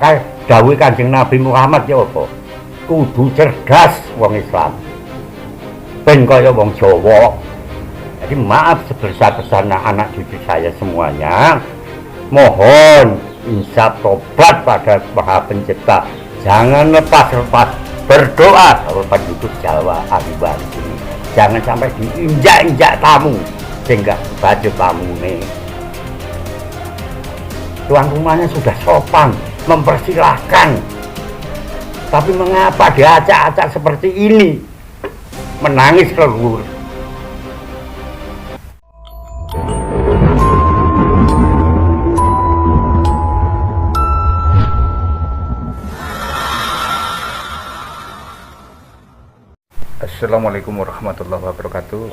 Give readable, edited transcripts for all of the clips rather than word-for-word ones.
Maka dawuh Kanjeng Nabi Muhammad ya apa? Kudu cerdas wong Islam. Ben kaya wong Jawa. Jadi maaf sebesar-besarnya anak cucu saya semuanya. Mohon insaf tobat pada Maha Pencipta. Jangan lepas-lepas berdoa kalau penduduk Jawa ahli waris ini. Jangan sampai diinjak-injak tamu sehingga baju tamu nih. Tuan rumahnya sudah sopan, mempersilahkan. Tapi mengapa diacak-acak seperti ini? Menangis keluar. Assalamualaikum warahmatullahi wabarakatuh.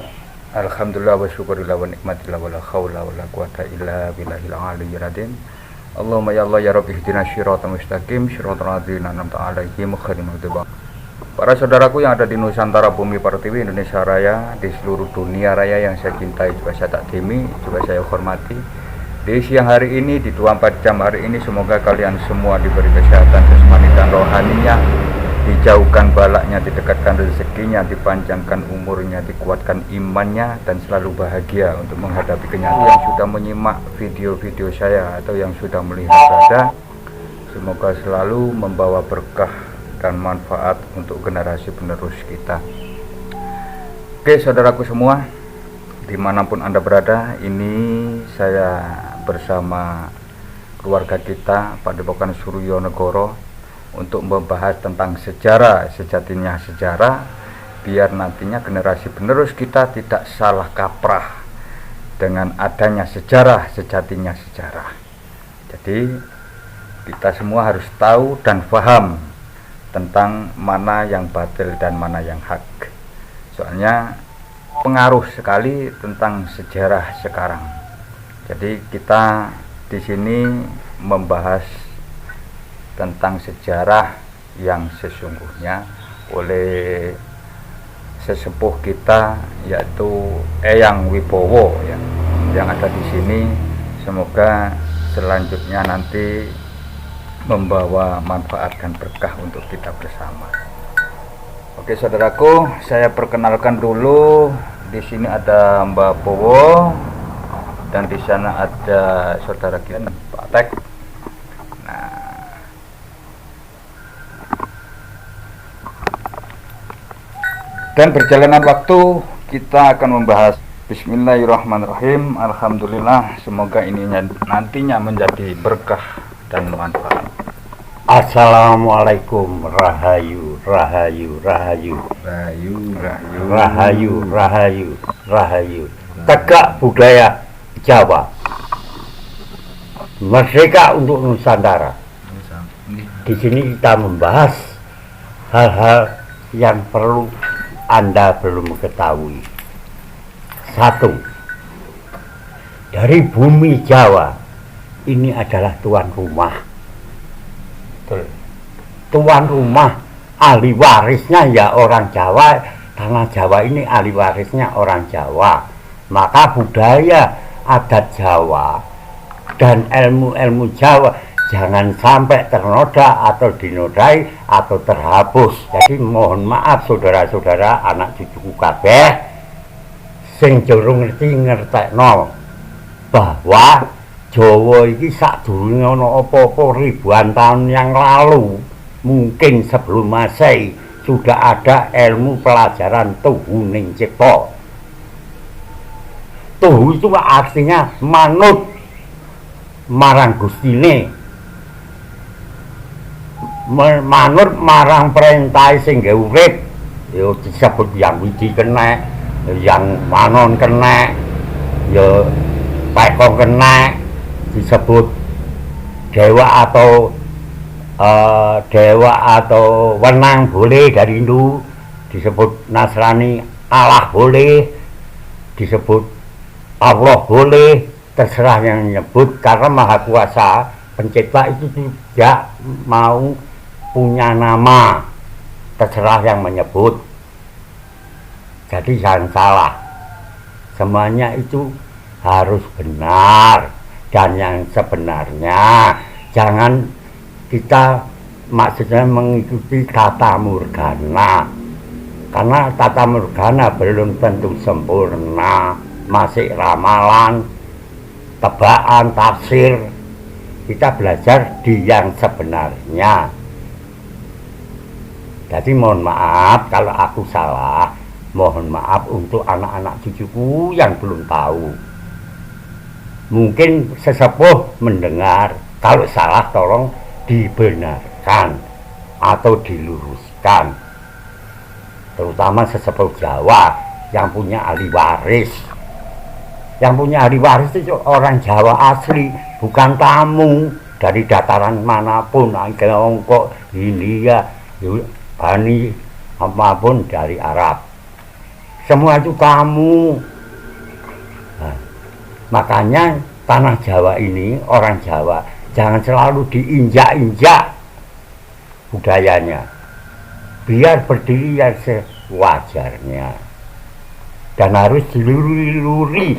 Alhamdulillah wa syukurillah wa nikmatillah wa la khawla wa la quwata illa billahil aliyyil azim. Allahumma ya Allah ya Rabbi ihdinas siratal mustaqim siratal ladzina an'amta 'alaihim ghairil maghdubi. Para saudaraku yang ada di Nusantara Bumi Pertiwi Indonesia Raya, di seluruh dunia raya yang saya cintai juga saya takdimi, juga saya hormati. Di siang hari ini, di 24 jam hari ini, semoga kalian semua diberi kesehatan jasmani dan rohaninya, dijauhkan balaknya, didekatkan rezekinya, dipanjangkan umurnya, dikuatkan imannya, dan selalu bahagia untuk menghadapi kenyataan. Yang sudah menyimak video-video saya atau yang sudah melihat saya, semoga selalu membawa berkah dan manfaat untuk generasi penerus kita. Oke saudaraku semua, dimanapun Anda berada, ini saya bersama keluarga kita Padepokan Suryo-Negoro untuk membahas tentang sejarah, sejatinya sejarah, biar nantinya generasi penerus kita tidak salah kaprah dengan adanya sejarah, sejatinya sejarah. Jadi kita semua harus tahu dan paham tentang mana yang batil dan mana yang hak. Soalnya pengaruh sekali tentang sejarah sekarang. Jadi kita di sini membahas tentang sejarah yang sesungguhnya oleh sesepuh kita yaitu Eyang Wibowo ya, yang ada di sini. Semoga selanjutnya nanti membawa manfaat dan berkah untuk kita bersama. Oke saudaraku, saya perkenalkan dulu. Di sini ada Mbak Bowo dan di sana ada saudara kita Pak Tek. Dan berjalanan waktu kita akan membahas Bismillahirrahmanirrahim. Alhamdulillah, semoga ini nantinya menjadi berkah dan manfaat. Assalamualaikum rahayu rahayu rahayu Rahayu, rahayu, rahayu rahayu rahayu. Tegak budaya Jawa, merdeka untuk Nusantara. Di sini kita membahas hal-hal yang perlu Anda belum ketahui. Satu, dari bumi Jawa ini adalah tuan rumah. Tuan rumah, ahli warisnya ya orang Jawa. Tanah Jawa ini ahli warisnya orang Jawa. Maka budaya, adat Jawa dan ilmu-ilmu Jawa jangan sampai ternoda atau dinodai atau terhapus. Jadi mohon maaf saudara-saudara, anak cucuku kabeh sing durung ngertekno bahwa Jawa iki sadurunge ana apa-apa ribuan tahun yang lalu, mungkin sebelum Masehi, sudah ada ilmu pelajaran tuhuning cipta. Tuhu itu artinya manut marang Gustine, manut marang perintah sing gawe urip. Ya disebut yang widi kena, yang manon kena, ya pekong kena, disebut dewa atau wenang boleh dari Hindu, disebut Nasrani Allah boleh, disebut Allah boleh, terserah yang menyebut, karena Maha Kuasa Pencipta itu tidak mau punya nama, terserah yang menyebut. Jadi jangan salah, semuanya itu harus benar dan yang sebenarnya. Jangan kita maksudnya mengikuti tata morgana, karena tata morgana belum tentu sempurna, masih ramalan, tebakan, tafsir. Kita belajar di yang sebenarnya. Jadi mohon maaf kalau aku salah, mohon maaf untuk anak-anak cucuku yang belum tahu. Mungkin sesepuh mendengar, kalau salah tolong dibenarkan atau diluruskan. Terutama sesepuh Jawa yang punya ahli waris. Yang punya ahli waris itu orang Jawa asli, bukan tamu dari dataran manapun, kok India, Bani, apapun dari Arab. Semua itu tamu. Nah, makanya tanah Jawa ini, orang Jawa, jangan selalu diinjak-injak budayanya. Biar berdiri yang sewajarnya. Dan harus diluri-luri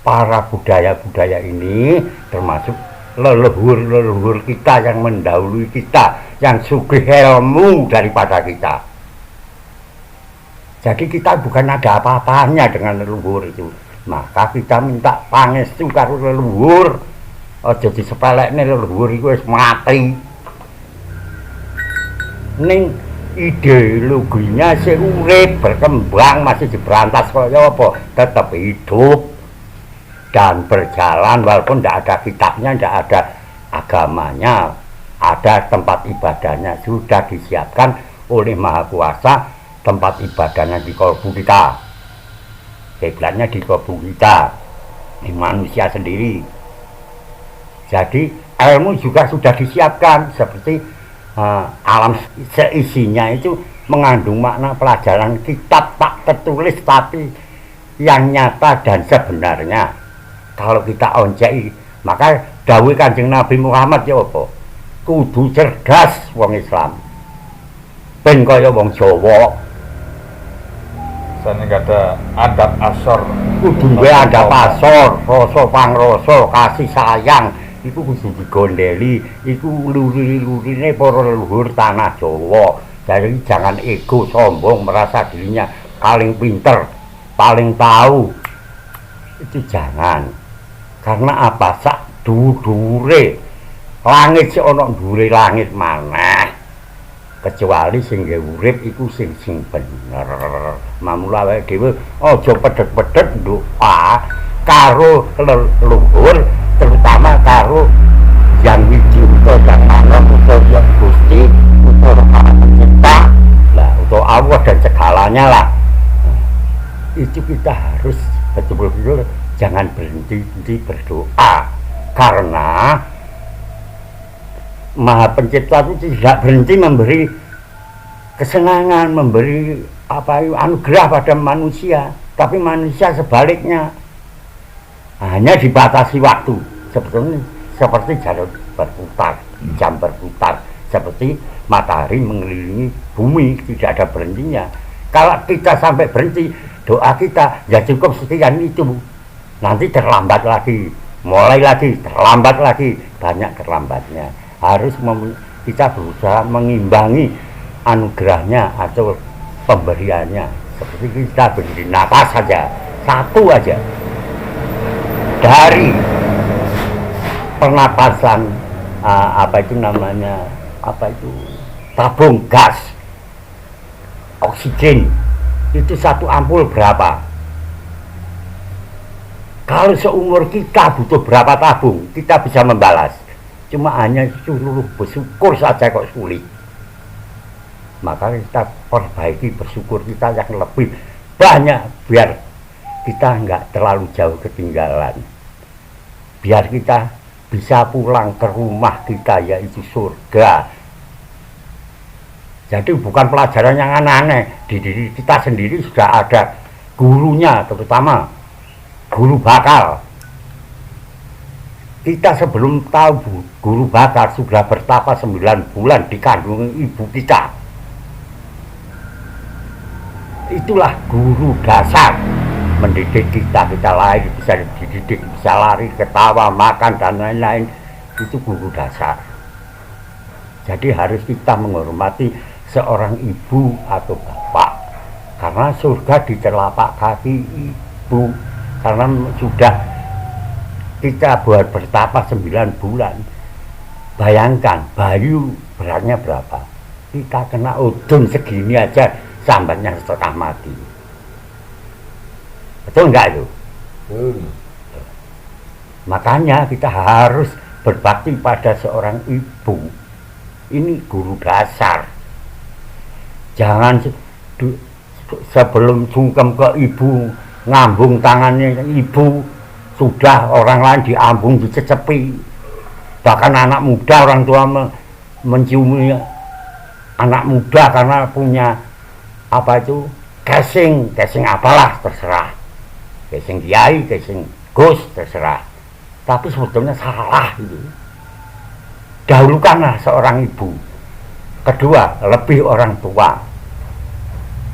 para budaya-budaya ini, termasuk leluhur-leluhur kita yang mendahului kita, yang sugih ilmu daripada kita. Jadi kita bukan ada apa-apanya dengan leluhur itu. Maka kita minta pangestu karo leluhur. Aja disepelekne leluhur iku wis mati. Ning ideologinya sih urip, berkembang, masih diberantas kaya apa, tetap hidup dan berjalan walaupun tidak ada kitabnya, tidak ada agamanya, ada tempat ibadahnya, sudah disiapkan oleh Maha Kuasa. Tempat ibadahnya di kalbu kita, kiblatnya di kalbu kita, di manusia sendiri. Jadi ilmu juga sudah disiapkan, seperti alam seisinya itu mengandung makna pelajaran kitab tak tertulis tapi yang nyata dan sebenarnya. Kalau kita oncei, maka dawuh Kanjeng Nabi Muhammad ya apa? Kudu cerdas wong Islam, ben kaya wong Jawa. Misalnya nggak ada adab asor, Kudu duwe adab asor, rasa pangrasa, kasih sayang, iku kudu digondeli, iku luri-lurine para leluhur tanah Jawa. Jadi jangan ego, sombong, merasa dirinya paling pinter, paling tahu. Itu jangan. Karena apa? Sak dhuwure langit sik ana dhuwure langit maneh. Kecuali sing urip iku sing bener. Mamula awake dhewe aja pedhet-pedhet doa karo leluhur, terutama karo yang wijuta yang manom utawa Gusti utawa Pencipta. Lah, utawa Allah dan segalanya lah. Itu kita harus betul-betul jangan berhenti berdoa, karena Maha Pencipta itu tidak berhenti memberi kesenangan, memberi anugerah pada manusia, tapi manusia sebaliknya hanya dibatasi waktu, seperti jarum berputar, jam berputar, seperti matahari mengelilingi bumi, tidak ada berhentinya. Kalau kita sampai berhenti doa kita, ya cukup sekian itu, nanti terlambat lagi, mulai lagi, terlambat lagi, banyak terlambatnya. Harus kita berusaha mengimbangi anugerahnya atau pemberiannya. Seperti kita berdiri napas saja, satu aja dari pernapasan tabung gas oksigen itu satu ampul berapa? Kalau seumur kita butuh berapa tabung, kita bisa membalas. Cuma hanya suruh bersyukur saja kok sulit. Maka kita perbaiki bersyukur kita yang lebih banyak, biar kita nggak terlalu jauh ketinggalan. Biar kita bisa pulang ke rumah kita, yaitu surga. Jadi bukan pelajaran yang aneh-aneh. Di diri kita sendiri sudah ada gurunya, terutama guru bakal. Kita sebelum tahu guru bakal sudah bertapa 9 bulan di kandungan ibu kita. Itulah guru dasar mendidik kita lahir bisa dididik, bisa lari, ketawa, makan dan lain-lain. Itu guru dasar. Jadi harus kita menghormati seorang ibu atau bapak, karena surga di telapak kaki ibu. Karena sudah kita buat bertapa 9 bulan. Bayangkan bayu beratnya berapa, kita kena udun segini aja sambatnya setengah mati. Betul enggak itu? Makanya kita harus berbakti pada seorang ibu. Ini guru dasar. Jangan sebelum sungkem ke ibu, ngambung tangannya ibu, sudah orang lain diambung, dicecepi. Bahkan anak muda, orang tua menciumi anak muda karena punya apa itu, casing apalah, terserah, casing kiai, casing gus, terserah. Tapi sebetulnya salah itu. Dahulukanlah seorang ibu. Kedua, lebih orang tua.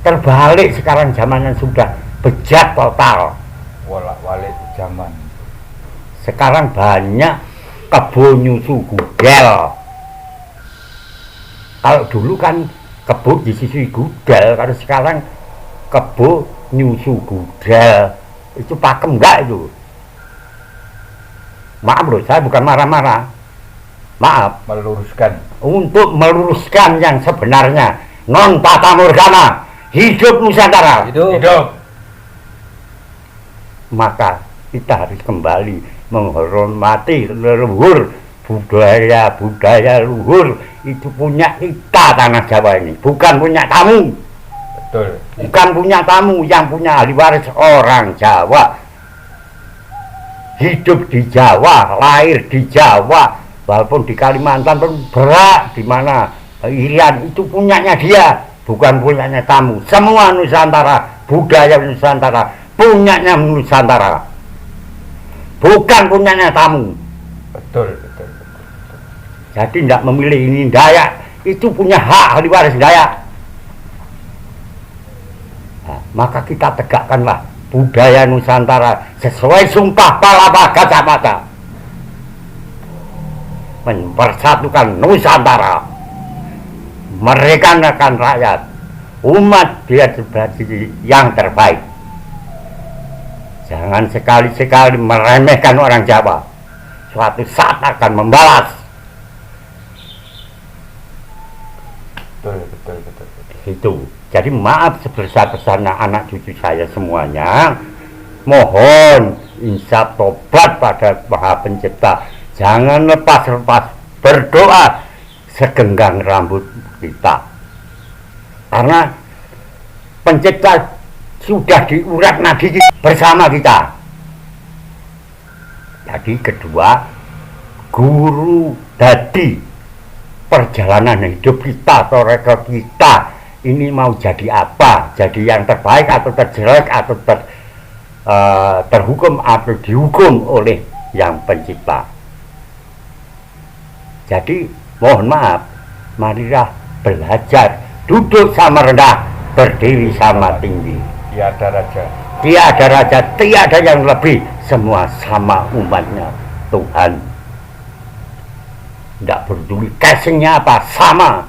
Terbalik sekarang zamannya sudah bejat total. Walak-walik zaman. Sekarang banyak kebo nyusu gudel. Kalau dulu kan kebo disusui gudel, kalau sekarang kebo nyusu gudel. Itu pakem enggak itu? Maaf loh, saya bukan marah-marah. Maaf. Meluruskan. Untuk meluruskan yang sebenarnya. Non Fata Morgana. Hidup Nusantara. Hidup. Maka kita harus kembali menghormati leluhur, budaya luhur. Itu punya kita, tanah Jawa ini, bukan punya tamu. Betul. Bukan punya tamu, yang punya ahli waris orang Jawa. Hidup di Jawa, lahir di Jawa, walaupun di Kalimantan pun berak, di mana Irian, itu punyanya dia, bukan punyanya tamu. Semua Nusantara, budaya Nusantara, punyanya Nusantara, bukan punyanya tamu. Betul. Jadi tidak memilih ini Dayak, itu punya hak ahli waris Dayak. Nah, maka kita tegakkanlah budaya Nusantara sesuai Sumpah Palapa Gajah Mada, mempersatukan Nusantara, merekankan rakyat, umat dia sebagai yang terbaik. Jangan sekali-sekali meremehkan orang Jawa. Suatu saat akan membalas. Betul. Itu. Jadi maaf sebesar-besarnya anak cucu saya semuanya. Mohon insaf tobat pada Maha Pencipta. Jangan lepas-lepas berdoa segenggam rambut kita. Karena Pencipta sudah diurat nadi bersama kita. Jadi kedua, guru dadi perjalanan hidup kita atau rekod kita ini mau jadi apa, jadi yang terbaik atau terjelek atau terhukum atau dihukum oleh yang Pencipta. Jadi mohon maaf, marilah belajar duduk sama rendah, berdiri sama tinggi. Tiada raja. Tiada raja, tiada yang lebih, semua sama umatnya Tuhan. Tidak peduli casingnya apa, sama.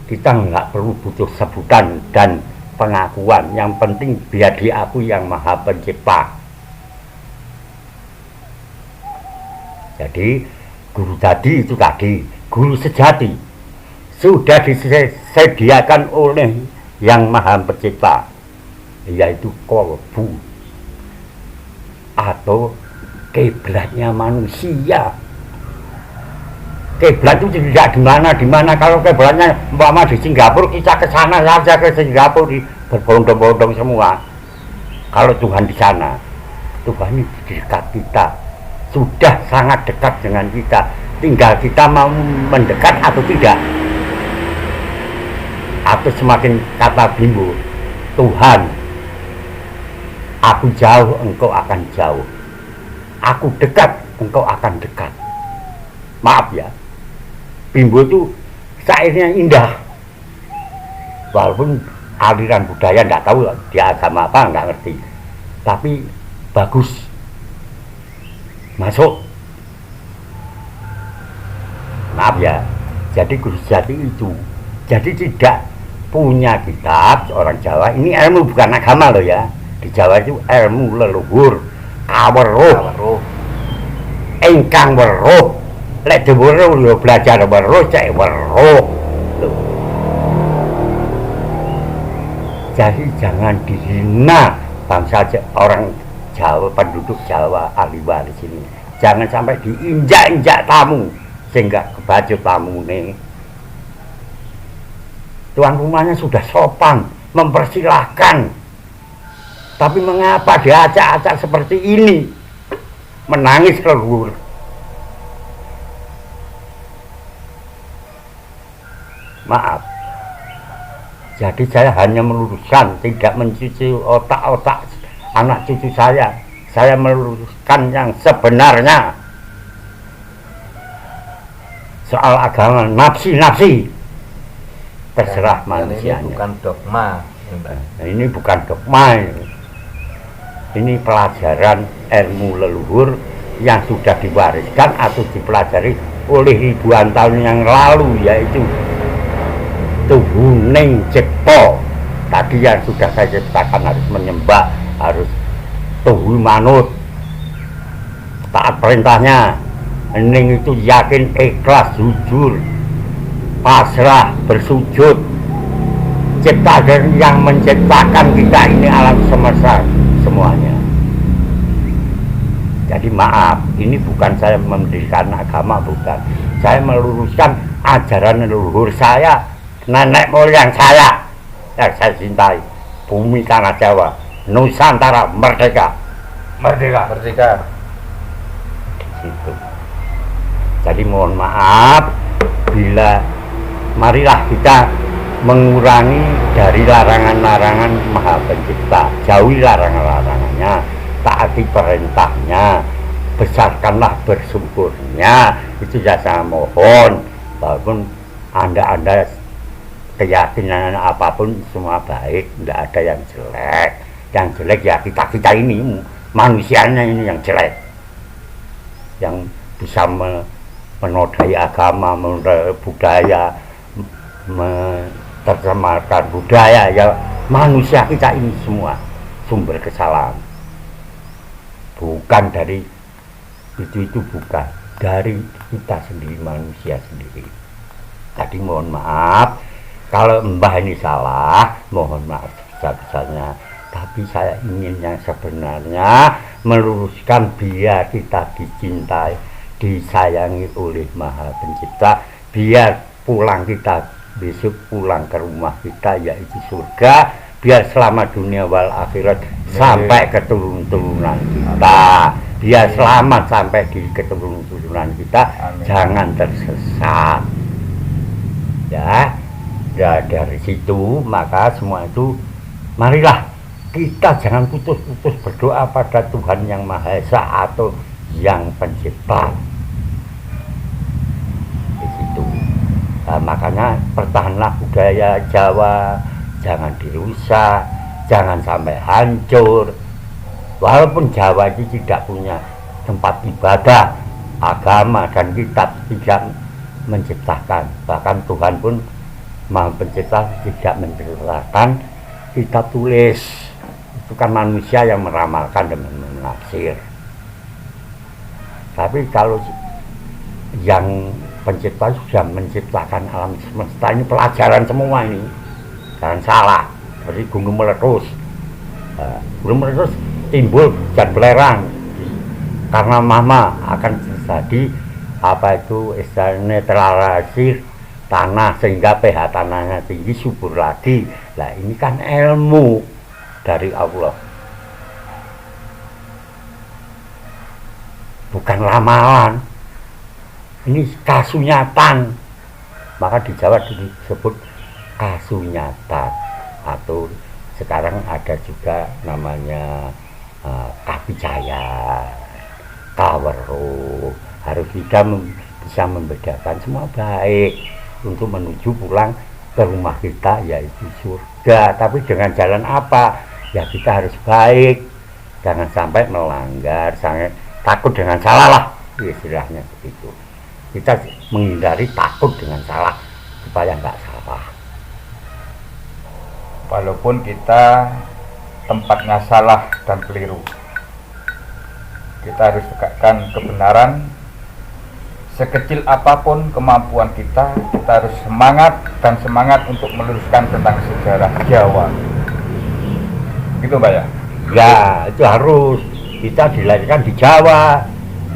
Kita nggak perlu butuh sebutan dan pengakuan. Yang penting biar diakui yang Maha Pencipta. Jadi guru tadi itu tadi, guru sejati sudah disediakan oleh yang Maha Pencipta, yaitu kolbu atau kiblatnya manusia. Kiblat itu tidak di mana. Kalau kiblatnya umpama di Singapura, kita ke sana saja, ke Singapura, berbondong-bondong semua. Kalau Tuhan di sana, Tuhan ini di dekat kita, sudah sangat dekat dengan kita. Tinggal kita mau mendekat atau tidak. Atau semakin kata Bimbo, Tuhan, aku jauh, engkau akan jauh. Aku dekat, engkau akan dekat. Maaf ya, Bimbo itu syairnya indah. Walaupun aliran budaya nggak tahu dia agama apa, nggak ngerti. Tapi bagus. Masuk. Maaf ya, Jadi Gus Jati itu jadi tidak punya kitab orang Jawa. Ini ilmu bukan agama loh ya. Di Jawa itu ilmu leluhur, aweruh, engkang weruh. Lek weruh yo belajar weruh cek weruh. Jadi jangan dihina bangsa orang Jawa, penduduk Jawa ahli waris ini. Jangan sampai diinjak-injak tamu sehingga kebacut tamu nih. Tuan rumahnya sudah sopan, mempersilahkan. Tapi mengapa diacak-acak seperti ini? Menangis leluhur. Maaf. Jadi saya hanya meluruskan, tidak mencuci otak-otak anak cucu saya. Saya meluruskan yang sebenarnya. Soal agama, nafsi-nafsi. Terserah manusianya. Ini bukan dogma. Nah, ini bukan dogma. Ini pelajaran ilmu leluhur yang sudah diwariskan atau dipelajari oleh ribuan tahun yang lalu, yaitu Tuhuning Cipto. Tadi yang sudah saya ceritakan, harus menyembah, harus tuhu manut, taat perintahnya. Hening itu yakin, ikhlas, jujur, pasrah, bersujud. Ciptaker yang menciptakan kita ini alam semesta semuanya. Jadi maaf, ini bukan saya mendirikan agama, bukan. Saya meluruskan ajaran leluhur saya, nenek moyang saya yang saya cintai. Bumi tanah Jawa, Nusantara merdeka. Merdeka. Merdeka. Gitu. Jadi mohon maaf bila marilah kita mengurangi dari larangan-larangan Maha Pencipta. Jauhi larangan-larangannya, taati perintahnya, besarkanlah bersyukurnya. Itu saya mohon. Walaupun Anda keyakinan apapun semua baik, tidak ada yang jelek. Yang jelek ya kita ini, manusianya ini yang jelek, yang bisa menodai agama, menodai budaya, menerjemahkan budaya. Ya manusia kita ini semua sumber kesalahan. Bukan dari itu bukan dari kita sendiri, manusia sendiri. Tadi mohon maaf kalau mbah ini salah, mohon maaf sebesar-besarnya. Tapi saya ingin yang sebenarnya meluruskan biar kita dicintai, disayangi oleh Maha Pencipta, biar pulang kita besok pulang ke rumah kita yaitu surga, biar selama dunia wal akhirat sampai keturunan kita, biar selamat sampai di keturunan kita. Amin. Jangan tersesat ya. Ya dari situ maka semua itu marilah kita jangan putus-putus berdoa pada Tuhan yang Maha Esa atau yang Pencipta. Di situ. Nah, makanya pertahanlah budaya Jawa, jangan dirusak, jangan sampai hancur. Walaupun Jawa itu tidak punya tempat ibadah, agama dan kitab tidak menciptakan, bahkan Tuhan pun Maha Pencipta tidak menciptakan kitab tulis. Itu kan manusia yang meramalkan dan menafsir. Tapi kalau yang Pencipta sudah menciptakan alam semesta ini, pelajaran semua ini, jangan salah. Dari gunung meletus, gunung meletus timbul hujan belerang karena mama akan terjadi apa itu istilahnya netralisasi tanah sehingga pH tanahnya tinggi, subur lagi. Nah ini kan ilmu dari Allah, bukan ramalan. Ini kasunyatan. Maka di Jawa disebut kasunyatan, atau sekarang ada juga namanya kapicaya, kaweruh. Harus kita bisa membedakan semua baik untuk menuju pulang ke rumah kita yaitu surga. Tapi dengan jalan apa? Ya kita harus baik, jangan sampai melanggar, sangat takut dengan salah lah istilahnya begitu. Kita menghindari takut dengan salah supaya nggak salah. Walaupun kita tempatnya salah dan keliru, kita harus tegakkan kebenaran. Sekecil apapun kemampuan kita harus semangat untuk meluruskan tentang sejarah Jawa. Gitu Mbak ya? Ya, itu harus. Kita dilahirkan di Jawa,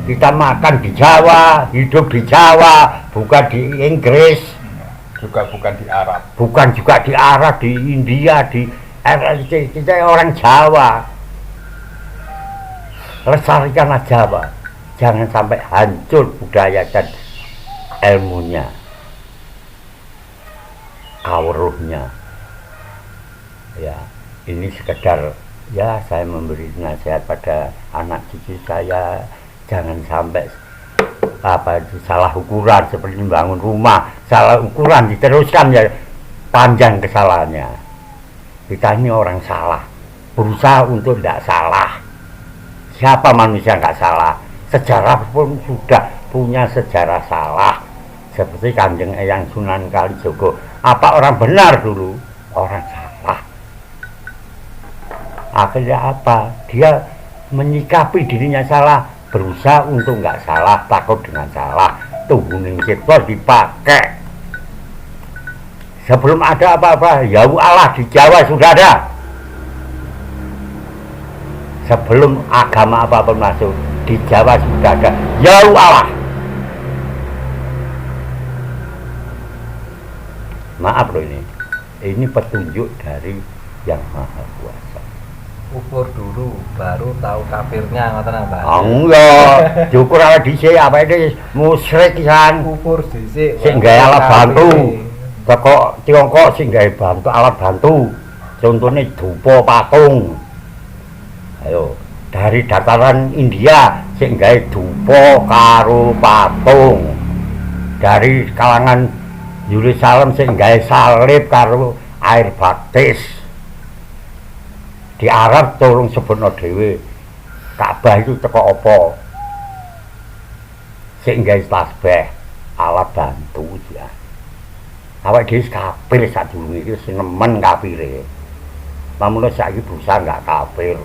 kita makan di Jawa, hidup di Jawa, bukan di Inggris, juga bukan di Arab, bukan juga di Arab, di India, di RRC. Kita orang Jawa. Lestarikanlah Jawa, jangan sampai hancur budaya dan ilmunya, kawruhnya. Ya, ini sekedar ya saya memberi nasihat pada anak cucu saya, jangan sampai itu salah ukuran seperti membangun rumah, salah ukuran diteruskan ya panjang kesalahannya. Kita ini orang salah, berusaha untuk tidak salah. Siapa manusia nggak salah? Sejarah pun sudah punya sejarah salah. Seperti Kanjeng Eyang Sunan Kalijogo. Apa orang benar dulu? Orang salah. Akhirnya apa? Dia menyikapi dirinya salah, berusaha untuk nggak salah, takut dengan salah. Tuhuning cipta dipakai. Sebelum ada apa-apa, ya Allah di Jawa sudah ada. Sebelum agama apapun masuk, di Jawa sudah ada ya Allah. Maaf loh, ini petunjuk dari Yang Maha Kuasa. Ukur dulu baru tahu kafirnya, ngoten Mbak. Enggak, diukur ala dhisik apa ini musyrik kan. Ukur dhisik Sing gawe alat bantu. Teko Tiongkok sing gawe bantu alat bantu. Contohnya dupa patung. Ayo, dari dataran India sing gawe dupa karo patung. Dari kalangan Yerusalem sing gawe salib karo air baptis. Di Arab tolong sebutno dhewe Ka'bah itu teko apa? Sing gawe tasbih alat bantu ya. Awake dhewe kafir sadurunge iki sing nemen kafire. Namun saiki berusaha enggak kafir.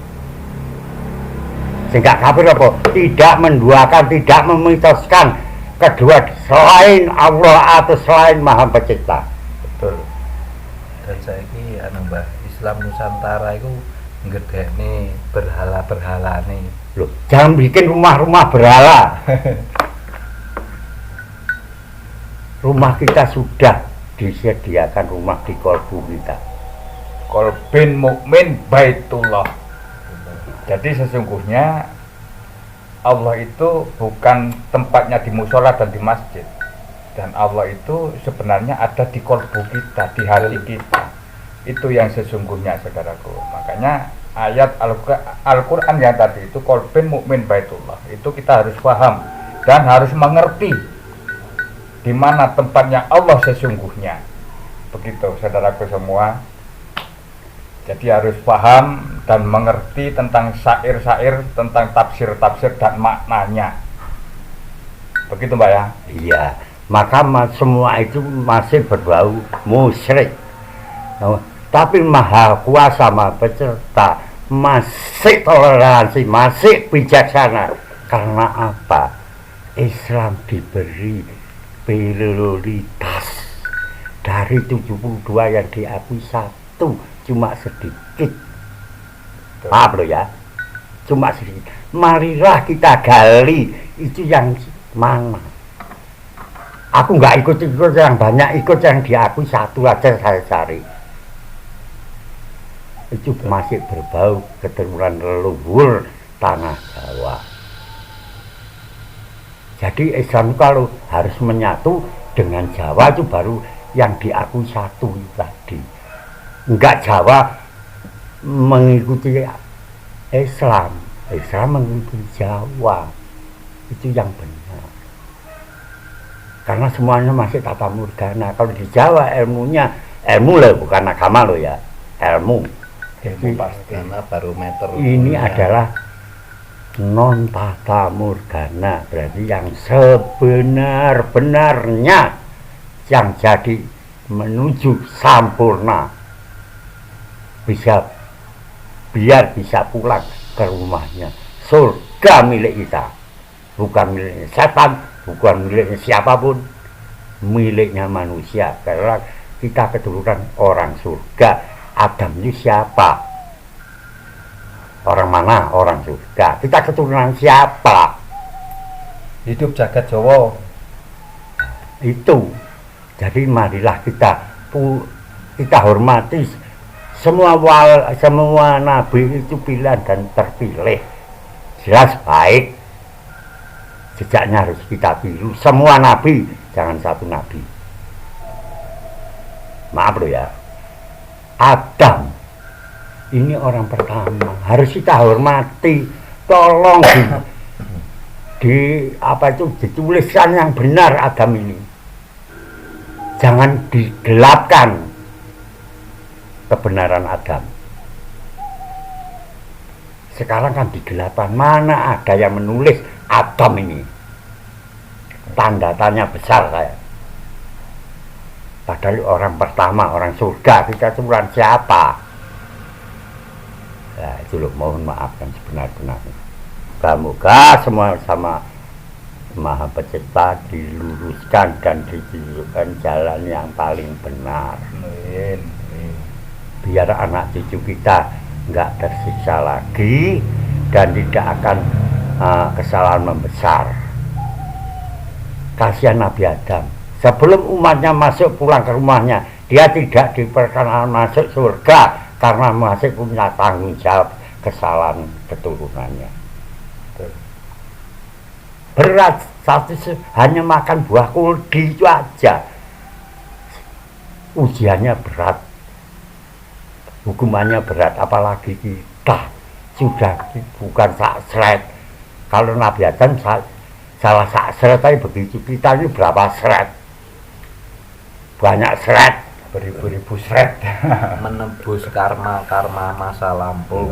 Sing enggak kafir apa? Tidak menduakan, tidak memitoskan kedua selain Allah atau selain Maha Pencipta. Betul. Dan saiki Mbah, Islam Nusantara itu ngedekne berhala-berhala nih. Loh, jangan bikin rumah-rumah berhala. Rumah kita sudah disediakan rumah di kolbu kita. Kolbin mukmin baitullah. Jadi sesungguhnya Allah itu bukan tempatnya di musola dan di masjid. Dan Allah itu sebenarnya ada di kolbu kita, di hati kita. Itu yang sesungguhnya, saudaraku. Makanya ayat Al-Quran yang tadi itu kolbin mukmin baitullah, itu kita harus paham dan harus mengerti di mana tempatnya Allah sesungguhnya. Begitu, saudaraku semua. Jadi harus paham dan mengerti tentang syair-syair, tentang tafsir-tafsir dan maknanya. Begitu Mbak ya? Iya, maka semua itu masih berbau musyrik. Tapi Maha Kuasa, Maha Pencipta masih toleransi, masih bijaksana. Karena apa? Islam diberi prioritas. Dari 72 yang diakui satu cuma sedikit. Maaf loh ya, cuma sedikit. Marilah kita gali itu yang mana. Aku nggak ikut-ikut yang banyak, ikut yang diakui satu aja saya cari. Itu masih berbau keturunan leluhur tanah Jawa. Jadi Islam kalau harus menyatu dengan Jawa itu baru yang diakui satu tadi. Enggak Jawa mengikuti Islam, Islam mengikuti Jawa. Itu yang benar. Karena semuanya masih tata morgana. Kalau di Jawa ilmunya, ilmu loh, bukan agama loh ya, ilmu. Ilmu pasti karena barometer. Ini adalah non fata morgana, berarti yang sebenar-benarnya yang jadi menuju sampurna, biar bisa pulang ke rumahnya. Surga milik kita, bukan miliknya setan, bukan miliknya siapapun, miliknya manusia. Karena kita keturunan orang surga. Adam itu siapa? Orang mana? Orang surga. Kita keturunan siapa? Hidup jagat Jawa. Itu. Jadi marilah kita hormati semua nabi itu pilihan dan terpilih. Jelas baik. Jejaknya harus kita tiru. Semua nabi, jangan satu nabi. Maaf loh ya. Adam ini orang pertama, harus kita hormati. Tolong dituliskan yang benar Adam ini. Jangan digelapkan kebenaran Adam. Sekarang kan digelapkan. Mana ada yang menulis Adam ini? Tanda tanya besar saya. Padahal orang pertama, orang surga, kita keturunan siapa? Nah, itu loh, mohon maaf yang sebenar-benarnya. Semoga semua sama Maha Pencipta diluruskan dan ditunjukkan jalan yang paling benar. Amin. Biar anak cucu kita nggak tersiksa lagi dan tidak akan kesalahan membesar. Kasihan Nabi Adam. Sebelum umatnya masuk pulang ke rumahnya, dia tidak diperkenankan masuk surga karena masih punya tanggung jawab kesalahan keturunannya. Berat, satu hanya makan buah kuldi itu aja. Ujiannya berat, hukumannya berat, apalagi kita sudah bukan saksret. Kalau Nabi Adam salah saksret, tapi begitu kita ini berapa seret? Banyak seret, beribu-ribu seret. Menebus karma masa lampau.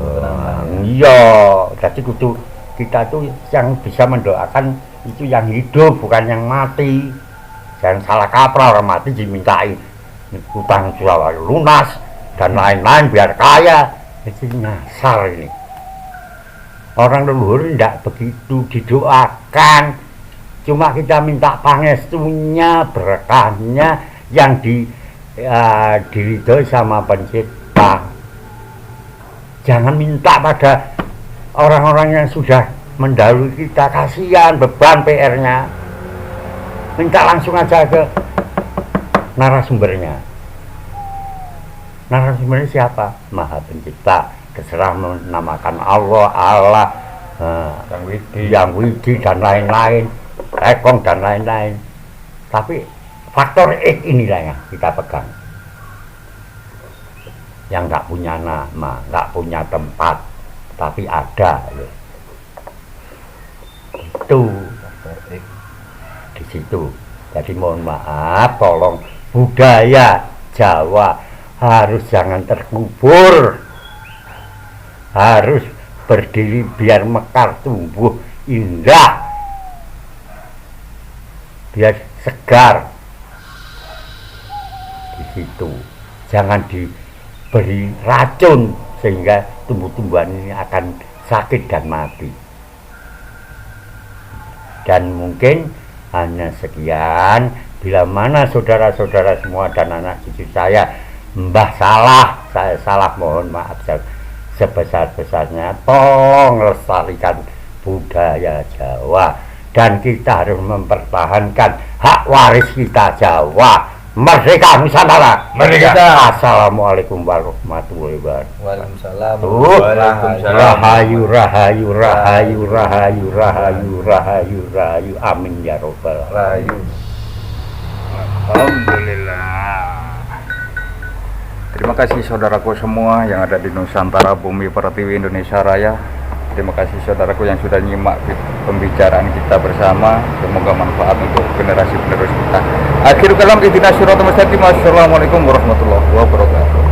Iya, jadi kudu kita tuh yang bisa mendoakan itu yang hidup, bukan yang mati. Jangan salah kaprah, orang mati dimintai utang Jawa lunas dan lain-lain biar kaya. Itu nyasar ini. Orang leluhur tidak begitu didoakan. Cuma kita minta pangestunya, berkahnya yang diridhoi sama Pencipta. Jangan minta pada orang-orang yang sudah mendahului kita, kasihan beban PR-nya. Minta langsung aja ke narasumbernya. Narasumbernya siapa? Maha Pencipta. Terserah menamakan Allah, yang widi dan lain-lain, rekong dan lain-lain. Tapi faktor X inilah yang kita pegang. Yang nggak punya nama, nggak punya tempat, tapi ada. Itu di situ. Jadi mohon maaf, tolong budaya Jawa harus jangan terkubur, harus berdiri biar mekar, tumbuh indah, biar segar. Di situ jangan diberi racun sehingga tumbuh-tumbuhan ini akan sakit dan mati. Dan mungkin hanya sekian. Bila mana saudara-saudara semua dan anak cucu saya Mbah salah, saya salah, mohon maaf sebesar-besarnya. Tolong lestarikan budaya Jawa, dan kita harus mempertahankan hak waris kita Jawa. Merdeka Nusantara. Merdeka. Assalamualaikum warahmatullahi wabarakatuh. Waalaikumsalam. Waalaikumsalam. Rahayu rahayu rahayu rahayu rahayu rahayu rahayu. Amin ya robbal Rahayu. Alhamdulillah. Terima kasih saudaraku semua yang ada di Nusantara, Bumi Pertiwi Indonesia Raya. Terima kasih saudaraku yang sudah nyimak pembicaraan kita bersama. Semoga manfaat untuk generasi penerus kita. Akhirul kalam, ihdinas siratal mustaqim. Assalamualaikum warahmatullahi wabarakatuh.